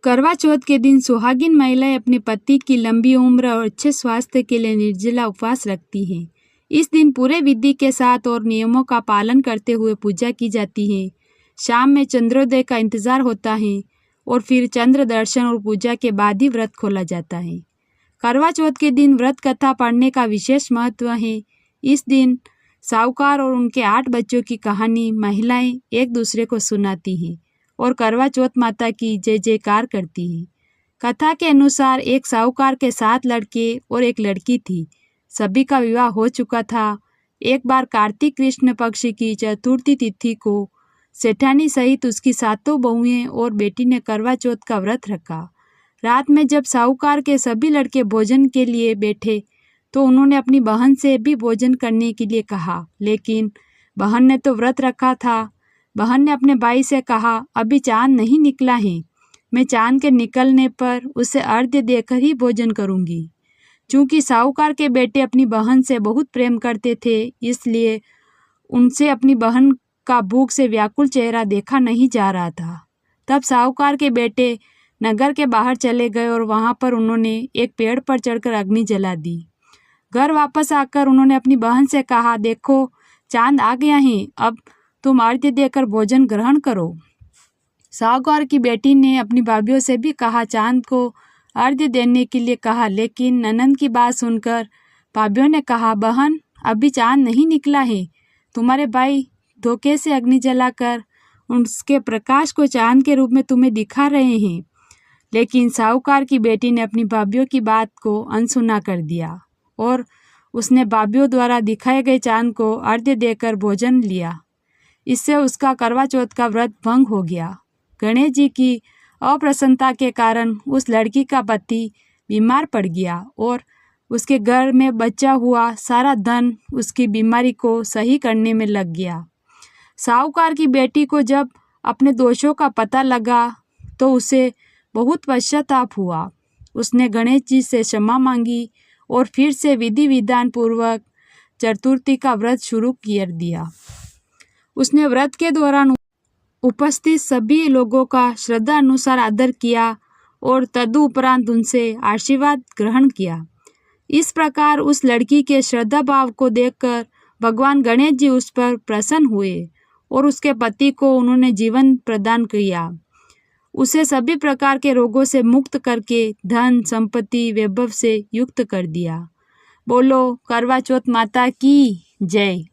करवा चौथ के दिन सुहागिन महिलाएं अपने पति की लंबी उम्र और अच्छे स्वास्थ्य के लिए निर्जला उपवास रखती हैं। इस दिन पूरे विधि के साथ और नियमों का पालन करते हुए पूजा की जाती है। शाम में चंद्रोदय का इंतजार होता है और फिर चंद्र दर्शन और पूजा के बाद ही व्रत खोला जाता है। करवा चौथ के दिन व्रत कथा पढ़ने का विशेष महत्व है। इस दिन साहूकार और उनके 8 बच्चों की कहानी महिलाएं एक दूसरे को सुनाती हैं और करवा चौथ माता की जय जयकार करती है। कथा के अनुसार एक साहूकार के 7 लड़के और एक लड़की थी। सभी का विवाह हो चुका था। एक बार कार्तिक कृष्ण पक्ष की चतुर्थी तिथि को सेठानी सहित उसकी 7 बहुएं और बेटी ने करवा चौथ का व्रत रखा। रात में जब साहूकार के सभी लड़के भोजन के लिए बैठे तो उन्होंने अपनी बहन से भी भोजन करने के लिए कहा, लेकिन बहन ने तो व्रत रखा था। बहन ने अपने भाई से कहा, अभी चांद नहीं निकला है, मैं चांद के निकलने पर उसे अर्घ्य देकर ही भोजन करूंगी। चूंकि साहूकार के बेटे अपनी बहन से बहुत प्रेम करते थे, इसलिए उनसे अपनी बहन का भूख से व्याकुल चेहरा देखा नहीं जा रहा था। तब साहूकार के बेटे नगर के बाहर चले गए और वहां पर उन्होंने एक पेड़ पर चढ़कर अग्नि जला दी। घर वापस आकर उन्होंने अपनी बहन से कहा, देखो चांद आ गया है, अब तुम अर्घ्य देकर भोजन ग्रहण करो। साहूकार की बेटी ने अपनी भाभीयों से भी कहा, चांद को अर्घ्य देने के लिए कहा, लेकिन ननंद की बात सुनकर भाभीयों ने कहा, बहन अभी चांद नहीं निकला है, तुम्हारे भाई धोखे से अग्नि जलाकर उसके प्रकाश को चांद के रूप में तुम्हें दिखा रहे हैं। लेकिन साहूकार की बेटी ने अपनी भाभीयों की बात को अनसुना कर दिया और उसने भाभीयों द्वारा दिखाए गए चांद को अर्घ्य देकर भोजन लिया। इससे उसका करवा चौथ का व्रत भंग हो गया। गणेश जी की अप्रसन्नता के कारण उस लड़की का पति बीमार पड़ गया और उसके घर में बचा हुआ सारा धन उसकी बीमारी को सही करने में लग गया। साहूकार की बेटी को जब अपने दोषों का पता लगा तो उसे बहुत पश्चाताप हुआ। उसने गणेश जी से क्षमा मांगी और फिर से विधि विधान पूर्वक चतुर्थी का व्रत शुरू कर दिया। उसने व्रत के दौरान उपस्थित सभी लोगों का श्रद्धा अनुसार आदर किया और तदुपरांत उनसे आशीर्वाद ग्रहण किया। इस प्रकार उस लड़की के श्रद्धा भाव को देखकर भगवान गणेश जी उस पर प्रसन्न हुए और उसके पति को उन्होंने जीवन प्रदान किया। उसे सभी प्रकार के रोगों से मुक्त करके धन संपत्ति वैभव से युक्त कर दिया। बोलो करवा चौथ माता की जय।